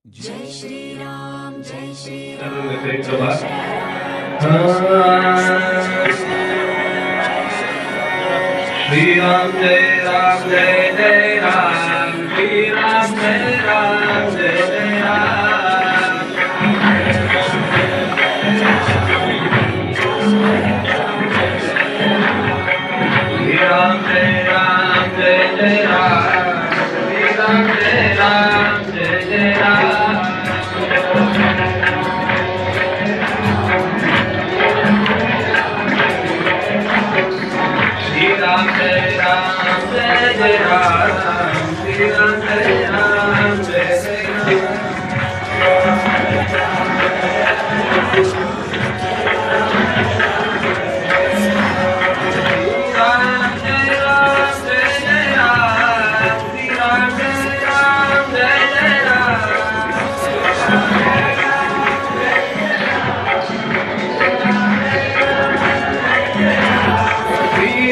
जय श्री राम जय श्री राम जय राम जय जय राम श्री राम जय राम जय जय राम श्री राम जय राम जय जय राम श्री राम जय राम जय जय राम श्री राम जय राम जय जय राम श्री राम जय राम जय जय राम जय राम जय जय राम श्री राम जय राम जय जय राम श्री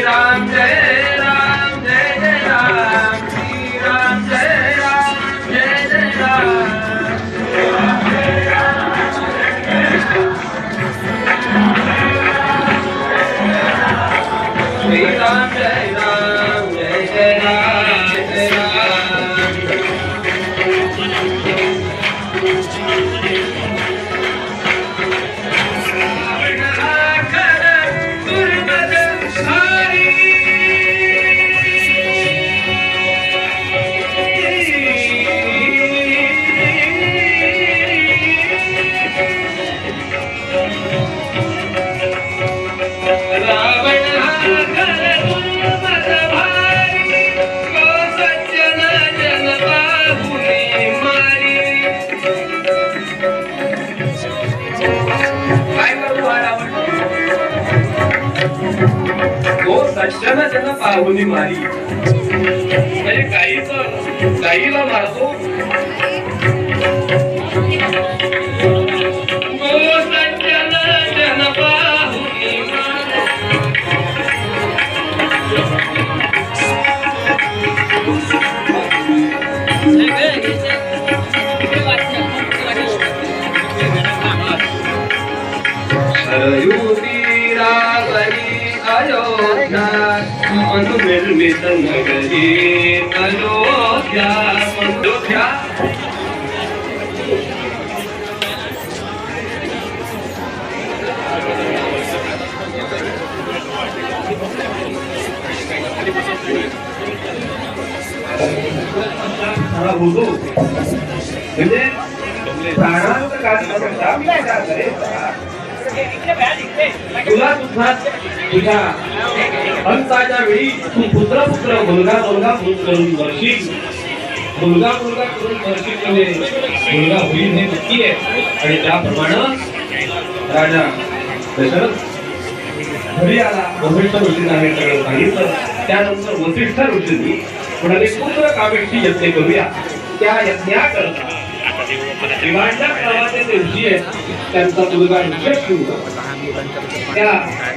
राम जय राम जय जय राम श्री राम जय राम जय जय राम श्री राम जय राम जय जय राम जय राम सज्जन जन पाहुनी मारी म्हणजे गाईला मारतो गो सज्जन जन पाहुनी अयोध्या अनुनिर्मित नगरी अयोध्या अयोध्या बोलू म्हणजे प्राणांत काय तुला सुद्धा तुझ्या अंताच्या वेळी तू पुत्र मुलगा करून वर्षी मुलगा करून वर्षी मुलगा होईल हे नक्की आहे. आणि त्याप्रमाणे राजा दशरथ घरी आला. वसिष्ठ ऋषींना हे सगळं सांगितलं. त्यानंतर वसिष्ठ ऋषींनी म्हणाले पुत्र कामेष्ठी यज्ञ करूया. त्या यज्ञाकरता विवाहाच्या काळाचे जे ऋषी आहेत त्यांचा मुलगा ऋषशृंग त्या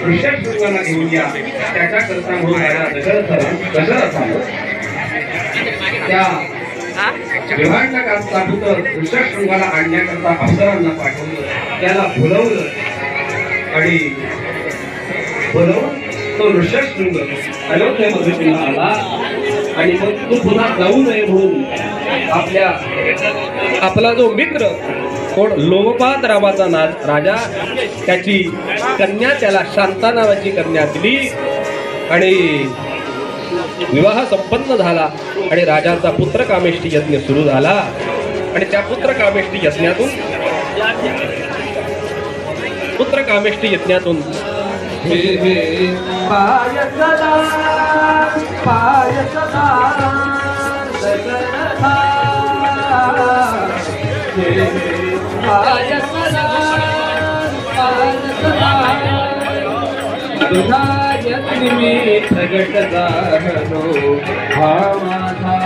ऋषशृंगाला घेऊन या. त्याच्याकरता म्हणून दशरथानं त्या विवाहाच्या काळाचा पुत्र ऋषशृंगाला आणण्याकरता अप्सरांना पाठवलं. त्याला बोलवलं आणि बोलवून तो ऋषशृंग अयोध्येमध्ये पुन्हा आला. आणि मग तो पुन्हा जाऊ नये म्हणून आपला जो मित्र कोण लोमपाद नावाचा राजा त्याची कन्या त्याला शांता नावाची कन्या दिली. आणि विवाह संपन्न झाला आणि राजाचा पुत्र कामेष्ठी यज्ञ सुरू झाला. आणि त्या पुत्र कामेष्ठी यज्ञातून प्रगट झालो हा माझा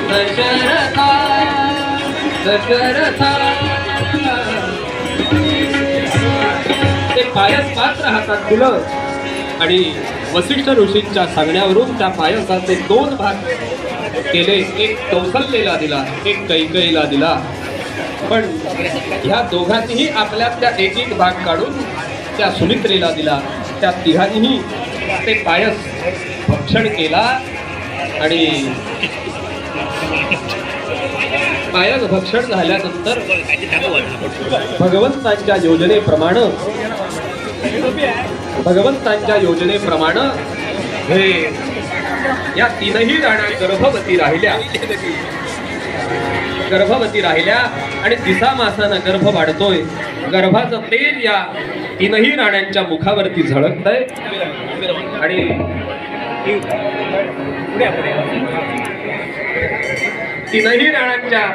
दशरथा दशरथा पायस पात्र हातात दिलं आणि वसिष्ठ ऋषींच्या सांगण्यावरून त्या पायसाचे 2 भाग केले. एक कौसल्येला दिला, एक कैकेयीला दिला. पण ह्या दोघांनीही आपल्यातल्या एक एक भाग काढून त्या सुमित्रेला दिला. त्या तिघांनीही ते पायस भक्षण केला आणि पायस भक्षण झाल्यानंतर भगवंतांच्या योजनेप्रमाणे हे या 3ही राण्या गर्भवती राहिल्या आणि दिसा मासानं गर्भ वाढतोय. गर्भाचं तेज या 3ही राण्यांच्या मुखावरती झळकतंय आणि 3ही राण्यांच्या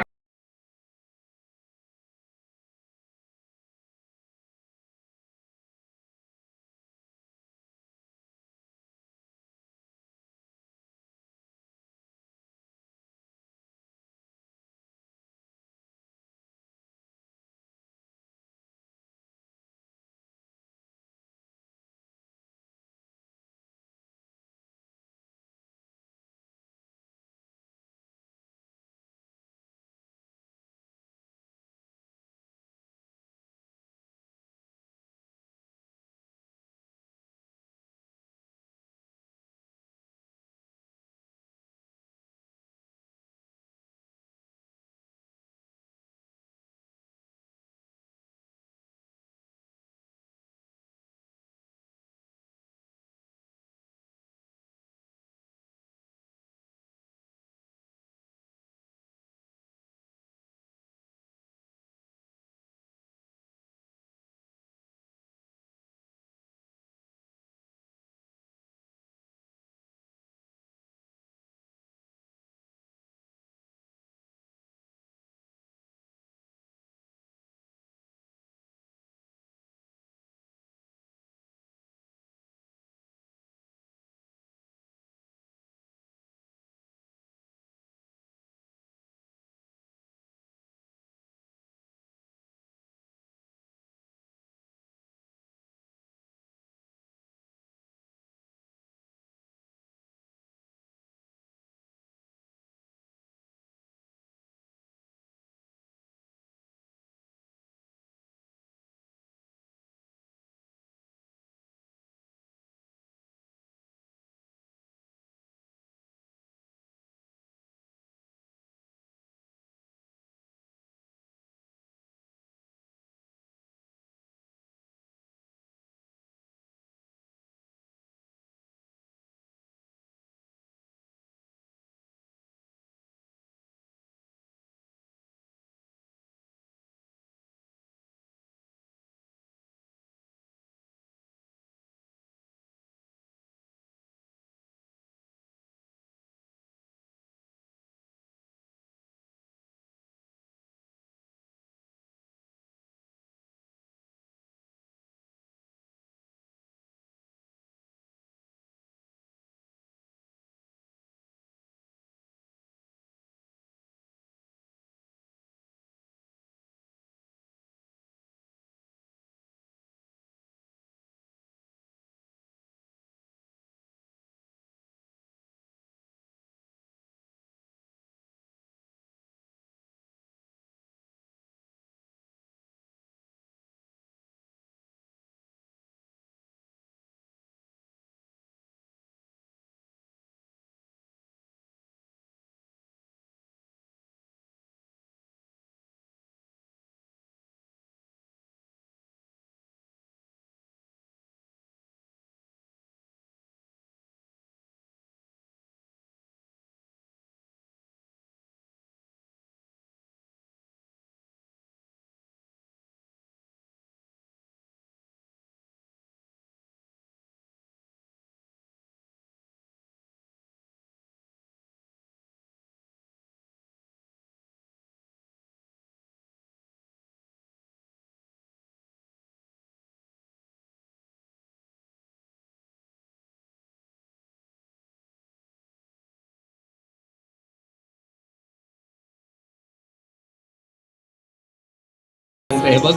हे बघ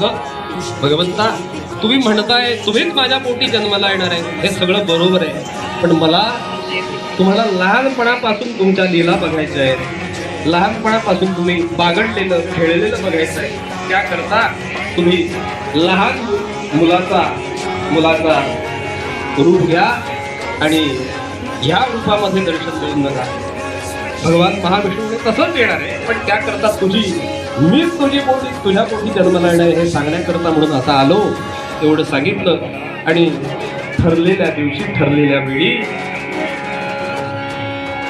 भगवंता तुम्ही म्हणताय तुम्हीच माझ्या पोटी जन्माला येणार आहे, हे सगळं बरोबर आहे, पण मला तुम्हाला लहानपणापासून तुमच्या लीला बघायच्या आहेत, लहानपणापासून तुम्ही बागडलेलं खेळलेलं बघायचं आहे. त्याकरता तुम्ही लहान मुलाचा रूप घ्या आणि ह्या रूपामध्ये दर्शन देऊन नका. भगवान महाविष्णूने तसंच येणार आहे, पण त्याकरता मीच तुझ्या पोटी जन्माला येणार हे सांगण्याकरता म्हणून आता आलो. एवढं सांगितलं आणि ठरलेल्या दिवशी ठरलेल्या वेळी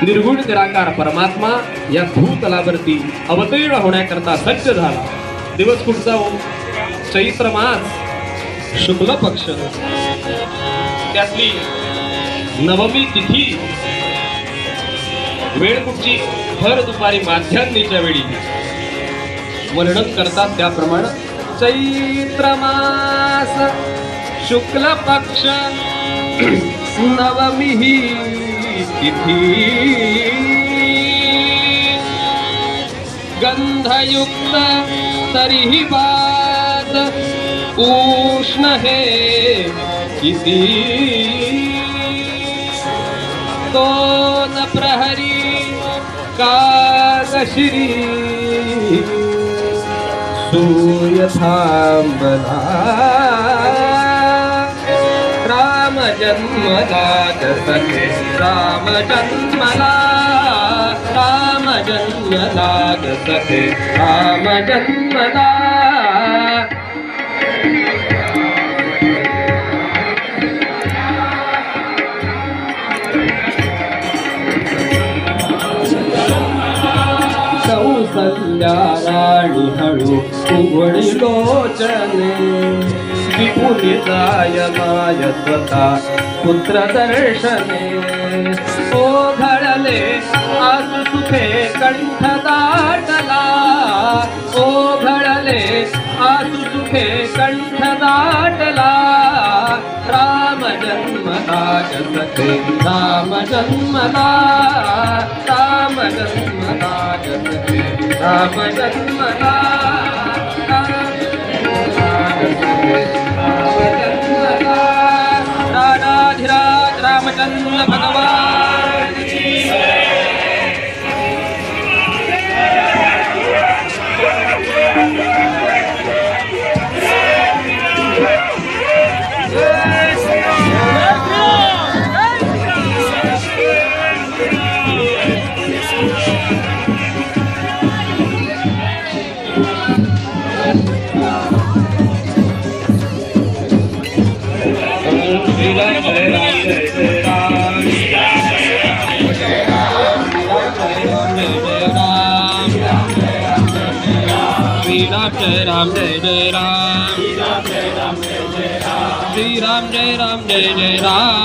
निर्गुण निराकार परमात्मा या भूतलावरती अवतीर्ण होण्याकरता सज्ज झाला. दिवस कुठचा हो? चैत्र मास शुक्ल पक्ष, त्यातली नवमी तिथी. वेळ कुठची? भर दुपारी माध्यान्नीच्या वेळी. वर्णन करतात त्याप्रमाणे चैत्र मास शुक्ल पक्ष नवमी ही तिथी, गंधयुक्त तरीही बाद उष्ण हे किती. दोन प्रहरी कागशिरी सूर्य थांबला. राम जन्मला जसके राम जन्मला, राम जन्मला जसके राम जन्मला. कौसल्या राणी हळू उघडी लोचने, विपुली जाय माय स्वतः पुत्र दर्शने. ओघळले आसु सुखे कंठ दाटला, ओघळले आसु सुखे कंठ दाटला. राम जन्मला जसके राम जन्मला, राम जन्मला जसके राम जन्मला. राधाधिराज रामचंद्र भगवान की जय राम जय जय राम, श्री राम जय राम जय जय राम,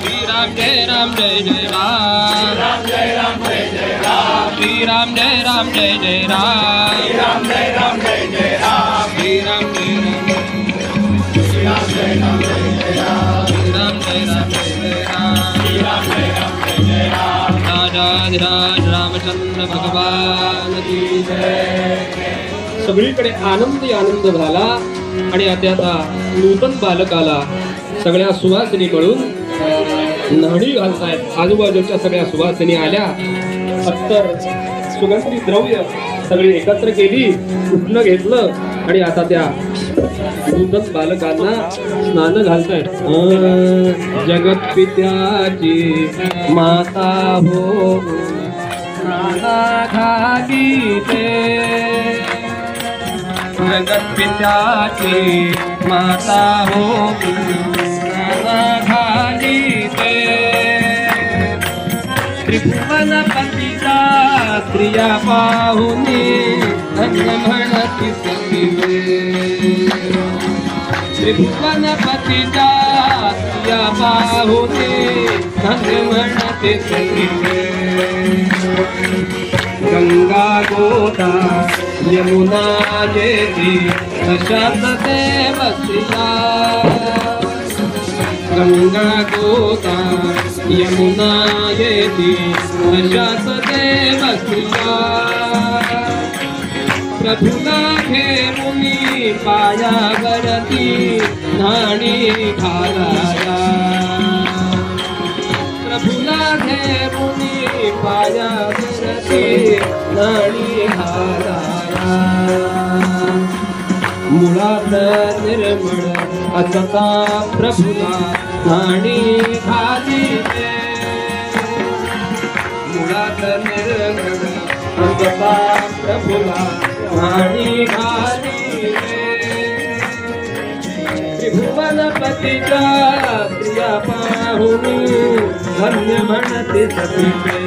श्री राम जय राम जय जय राम, श्री राम जय राम जय जय राम, श्री राम जय राम जय जय राम, श्री राम जय राम जय जय राम, श्री राम जय राम जय जय राम, श्री राम जय राम जय जय राम. राजाधिराज रामचंद्र भगवान की जय. सगळीकडे आनंद झाला आणि आता नूतन बालकाला सगळ्या सुवासिनी मिळून न्हाणी घालतायत. आजूबाजूच्या सगळ्या सुवासिनी आल्या, अत्तर सुगंधी द्रव्य सगळी एकत्र केली, उठणं घेतलं आणि आता त्या नूतन बालकांना स्नान घालतायत. जगत पित्याची माता हो स्नाना घाली ते, जगत पित्याची माता हो स्नाना घाली ते. त्रिभुवनपतीचा स्त्रिया पाहुनी धन्य म्हणती सखी. त्रिभुवनपतीचा स्त्रिया पाहुनी धन्य म्हणती सखी. गंगा गोदा यमुना जेती तशात देव स्त्रिया. गंगा गोदा यमुना येती तशाच देव स्त्रिया. प्रभुला घेऊनी पायावरती नाणी घालाया प्रभुला घेऊनी पायावरती नाणी घालाया मुळात निर्मळ असता प्रभुला नाणी घालिते मुळात निर्मळ असता प्रभुला नाणी घालिते त्रिभुवनपतीच्या प्रिया पाहुनी धन्य म्हणते सतीचे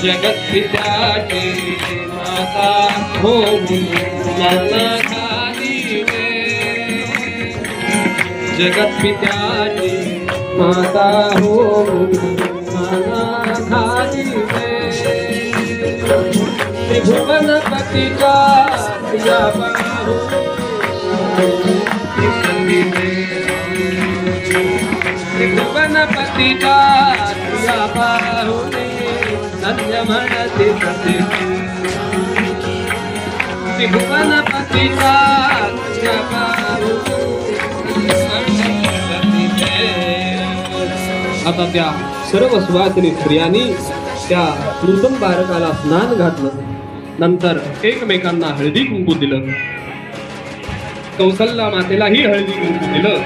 जगत्पित्याची माता होऊन ज्ञान घालिते जगत्पित्याची माता होऊन ज्ञान घालिते त्रिभुवनपतीच्या प्रिया पाहुनी त्रिभुवनपतीच्या प्रिया पाहुनी धन्य म्हणते सतीचे त्रिभुवनपतीच्या प्रिया पाहुनी आता त्या सर्व सुवासिनी स्त्रियांनी त्या नूतन बालकाला स्नान घातलं नंतर एकमेकांना हळदी कुंकू दिलं कौसल्या मातेलाही हळदी कुंकू दिलं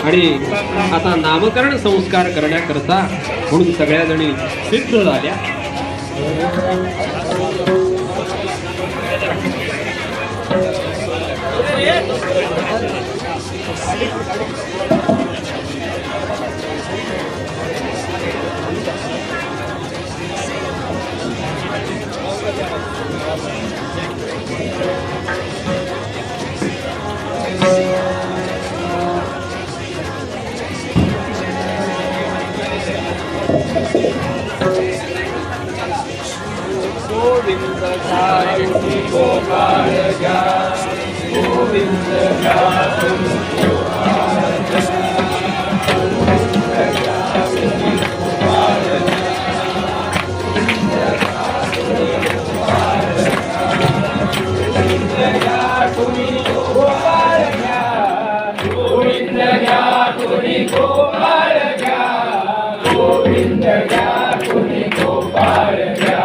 आणि आता नामकरण संस्कार करण्याकरता म्हणून सगळ्या जणी सिद्ध झाल्या गोविंद गायुनी गोपाळ घ्या गोविंद गायुनी गोपाळ घ्या गोविंद गायुनी गोपाळ घ्या गोविंद गायुनी गोपाळ घ्या गोविंद गायुनी गोपाळ घ्या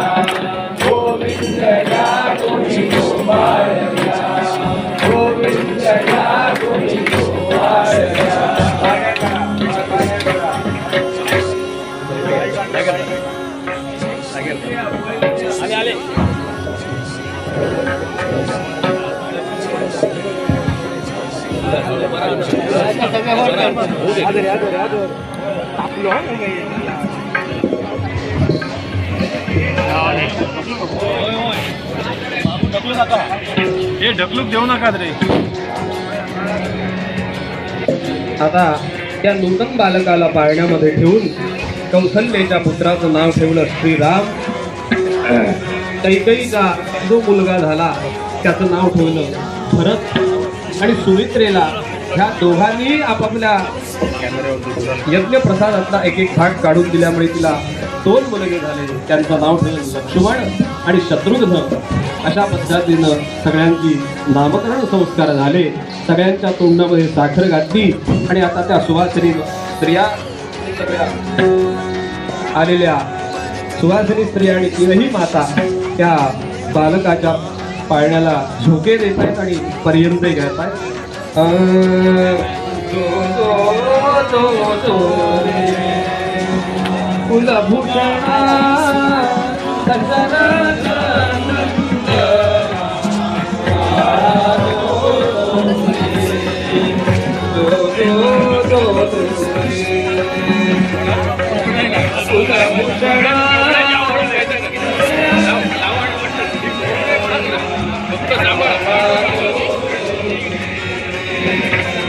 गोविंद गायुनी गोपाळ घ्या गोविंद गायुनी गोपाळ घ्या आले हे ढकलूक देऊ नका रे आता त्या नूतन बालकाला पाळण्यामध्ये ठेवून कौसल्याच्या पुत्राचं नाव ठेवलं श्रीराम कैकेयीचा जो मुलगा झाला त्याचं नाव ठेवलं भरत आणि सुमित्रेला ह्या दोघांनी आपापल्या यज्ञ प्रसादातला एक एक भाग काढून दिल्यामुळे तिला 2 मुलगे झाले त्यांचं नाव ठेवलं लक्ष्मण आणि शत्रुघ्न अशा पद्धतीनं सगळ्यांची नामकरण संस्कार झाले सगळ्यांच्या तोंडामध्ये साखर घातली आणि आता त्या सुवासिनी स्त्रिया सगळ्या आलेल्या सुवासिनी स्त्रिया आणि तीनही माता त्या बालकाच्या पाळण्याला झोके देत आहेत आणि पर्यंत घेत आहेत कुलभूषणा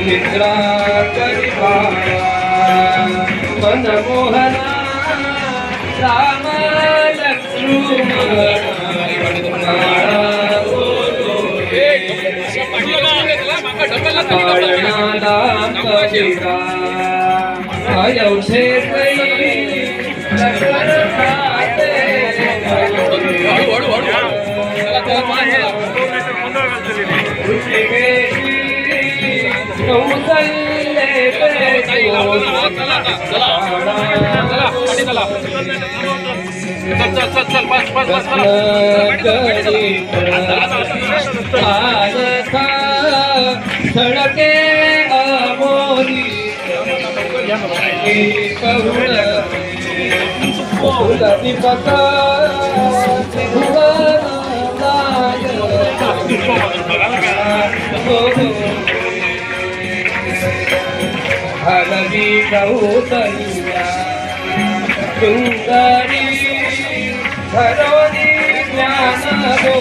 मित्रा मनमोहना राम लक्ष्मण अयोध्ये सड़के अमोरी दीपक हलवी कौतल्या सुंदरी घरोनी ज्ञान हो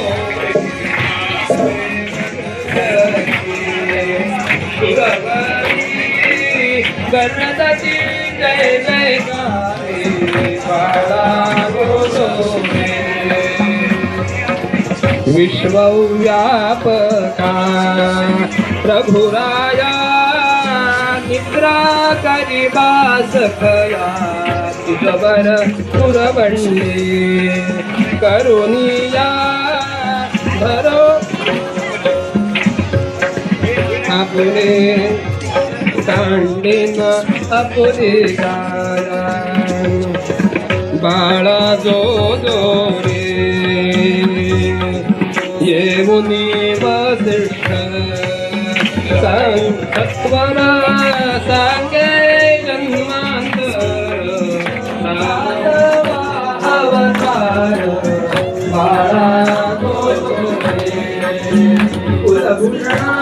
गणपती जय जय विश्वव्यापका प्रभुराया निद्रा करिबास खया तुझवर पुरबंडे करुनिया धरो आपले कांडेन अपुरे गारा बाळा जो जो रे येऊनी वसिष्ठ सत्वरा सांगे जन्मांतर अवतार बाळा जो जो रे कुलभूषणा